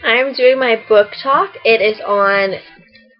I'm doing my book talk. It is on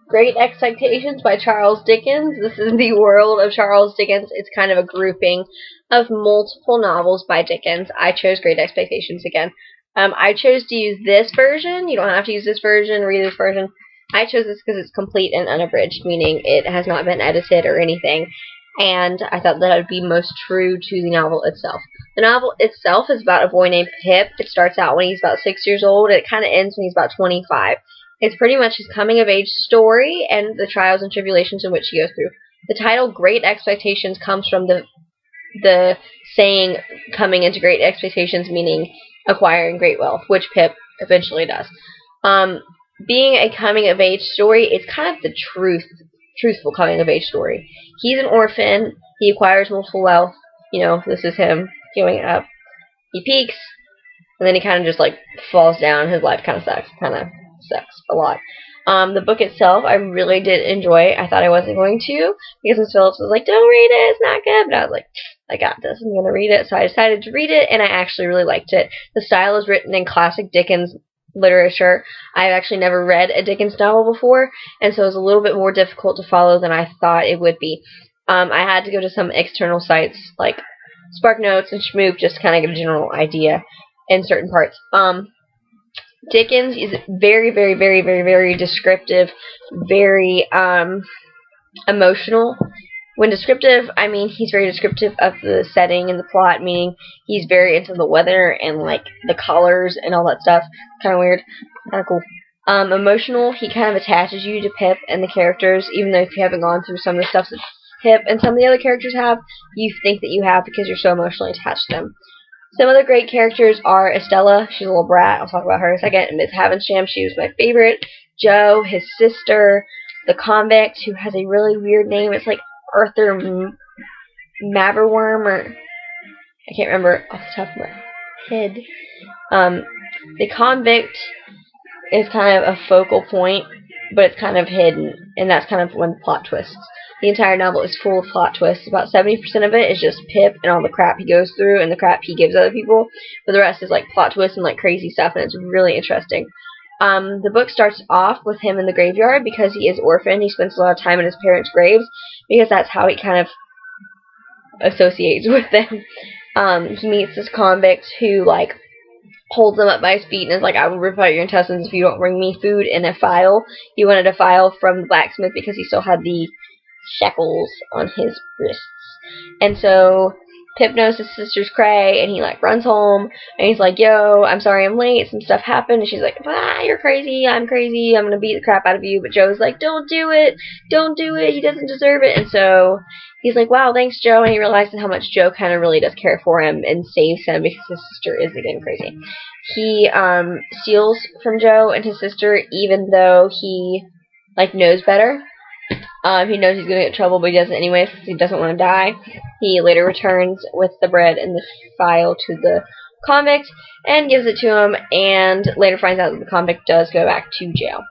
Great Expectations by Charles Dickens. This is the world of Charles Dickens. It's kind of a grouping of multiple novels by Dickens. I chose Great Expectations again. I chose to use this version. You don't have to use this version, read this version. I chose this because it's complete and unabridged, meaning it has not been edited or anything. And I thought that would be most true to the novel itself. The novel itself is about a boy named Pip. It starts out when he's about 6 years old, and it kind of ends when he's about 25. It's pretty much his coming-of-age story and the trials and tribulations in which he goes through. The title, Great Expectations, comes from the saying, coming into great expectations, meaning acquiring great wealth, which Pip eventually does. Being a coming-of-age story, it's kind of the truthful coming-of-age story. He's an orphan. He acquires multiple wealth. You know, this is him going up. He peaks, and then he kind of just, like, falls down. His life kind of sucks. A lot. The book itself, I really did enjoy. I thought I wasn't going to, because Miss Phillips was like, don't read it, it's not good. But I was like, I got this, I'm going to read it. So I decided to read it, and I actually really liked it. The style is written in classic Dickens literature. I've actually never read a Dickens novel before, and so it was a little bit more difficult to follow than I thought it would be. I had to go to some external sites, like SparkNotes and Shmoop, just to kind of get a general idea in certain parts. Dickens is very, very, very, very, very descriptive, very emotional. When descriptive, I mean he's very descriptive of the setting and the plot, meaning he's very into the weather and, like, the colors and all that stuff. Kind of weird. Kind of cool. Emotional, he kind of attaches you to Pip and the characters, even though if you haven't gone through some of the stuff that Pip and some of the other characters have, you think that you have because you're so emotionally attached to them. Some other great characters are Estella, she's a little brat, I'll talk about her in a second, and Miss Havisham, she was my favorite, Joe, his sister, the convict, who has a really weird name, it's like Arthur Maverworm, or I can't remember off the top of my head. The convict is kind of a focal point, but it's kind of hidden, and that's kind of when the plot twists. The entire novel is full of plot twists. About 70% of it is just Pip and all the crap he goes through and the crap he gives other people. But the rest is, like, plot twists and, like, crazy stuff, and it's really interesting. The book starts off with him in the graveyard because he is orphaned. He spends a lot of time in his parents' graves because that's how he kind of associates with them. He meets this convict who, like, holds him up by his feet and is like, I will rip out your intestines if you don't bring me food in a file. He wanted a file from the blacksmith because he still had the shackles on his wrists. And so Pip knows his sister's cray, and he, like, runs home, and he's like, yo, I'm sorry I'm late, some stuff happened, and she's like, you're crazy, I'm crazy, I'm gonna beat the crap out of you. But Joe's like, don't do it, he doesn't deserve it. And so he's like, wow, thanks, Joe, and he realizes how much Joe kind of really does care for him and saves him because his sister is again crazy. He steals from Joe and his sister, even though he, like, knows better. He knows he's going to get in trouble, but he does it anyway because he doesn't want to die. He later returns with the bread and the file to the convict and gives it to him, and later finds out that the convict does go back to jail.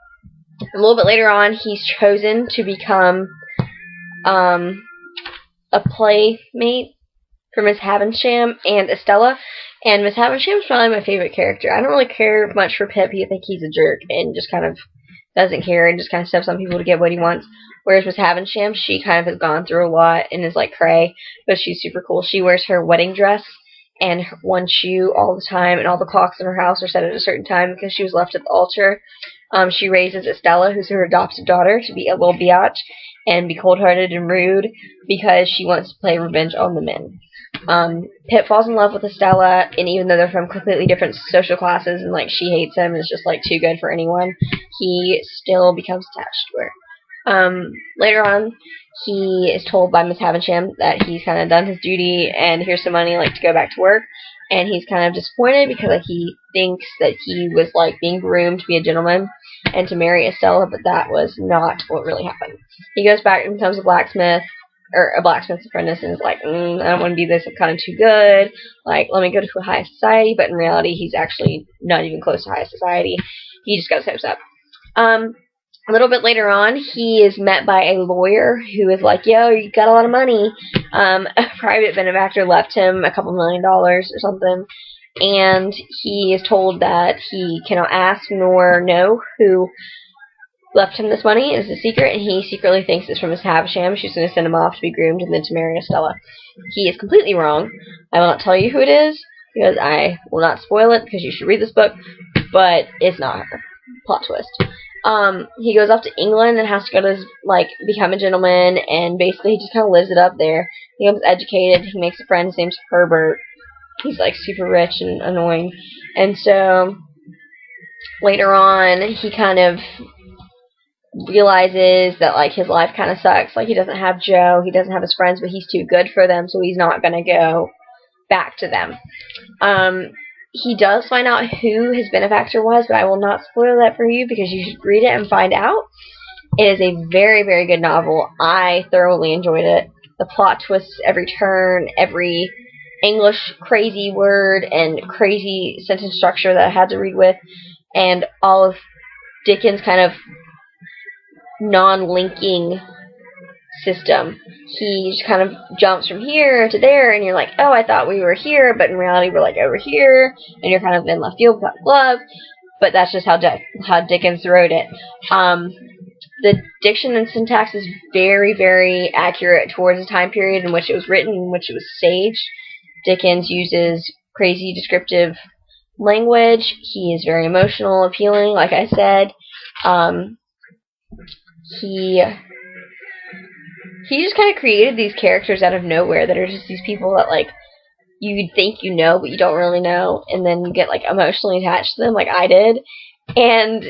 A little bit later on, he's chosen to become a playmate for Miss Havisham and Estella. And Miss Havisham is probably my favorite character. I don't really care much for Pip. I think he's a jerk and just kind of doesn't care and just kind of steps on people to get what he wants. Whereas Miss Havisham, she kind of has gone through a lot and is like cray, but she's super cool. She wears her wedding dress and one shoe all the time, and all the clocks in her house are set at a certain time because she was left at the altar. She raises Estella, who's her adopted daughter, to be a little biatch and be cold-hearted and rude because she wants to play revenge on the men. Pip falls in love with Estella, and even though they're from completely different social classes and, like, she hates him and is just, like, too good for anyone, he still becomes attached to her. Later on, he is told by Miss Havisham that he's kind of done his duty and here's some money, like, to go back to work, and he's kind of disappointed because, like, he thinks that he was, like, being groomed to be a gentleman and to marry Estella, but that was not what really happened. He goes back and becomes a blacksmith, or a blacksmith's apprentice, and is like, I don't want to be this, I'm kind of too good, like, let me go to high society, but in reality, he's actually not even close to high society. He just got his hopes up. A little bit later on, he is met by a lawyer who is like, yo, you got a lot of money. A private benefactor left him a couple $1 million or something, and he is told that he cannot ask nor know who left him this money. It's a secret, and he secretly thinks it's from Miss Havisham. She's going to send him off to be groomed and then to marry Estella. He is completely wrong. I will not tell you who it is, because I will not spoil it, because you should read this book, but it's not her. Plot twist. He goes off to England and has to go to, become a gentleman, and basically he just kind of lives it up there. He becomes educated, he makes a friend, his name's Herbert. He's, super rich and annoying. And so, later on, he kind of realizes that, his life kind of sucks. He doesn't have Joe, he doesn't have his friends, but he's too good for them, so he's not going to go back to them. He does find out who his benefactor was, but I will not spoil that for you because you should read it and find out. It is a very, very good novel. I thoroughly enjoyed it. The plot twists every turn, every English crazy word and crazy sentence structure that I had to read with, and all of Dickens' kind of non-linking system. He just kind of jumps from here to there, and you're like, oh, I thought we were here, but in reality we're over here, and you're kind of in left field without glove. But that's just how Dickens wrote it. The diction and syntax is very, very accurate towards the time period in which it was written, in which it was staged. Dickens uses crazy descriptive language. He is very emotional, appealing, like I said. He just kind of created these characters out of nowhere that are just these people that, you'd think you know, but you don't really know, and then you get, emotionally attached to them, like I did. And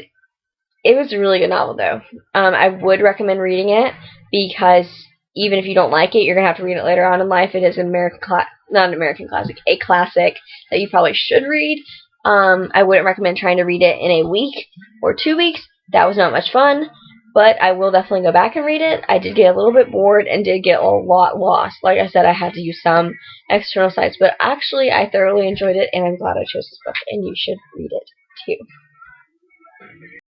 it was a really good novel, though. I would recommend reading it, because even if you don't like it, you're going to have to read it later on in life. It is not an American classic, a classic that you probably should read. I wouldn't recommend trying to read it in a week or 2 weeks. That was not much fun. But I will definitely go back and read it. I did get a little bit bored and did get a lot lost. Like I said, I had to use some external sites. But actually, I thoroughly enjoyed it, and I'm glad I chose this book. And you should read it, too.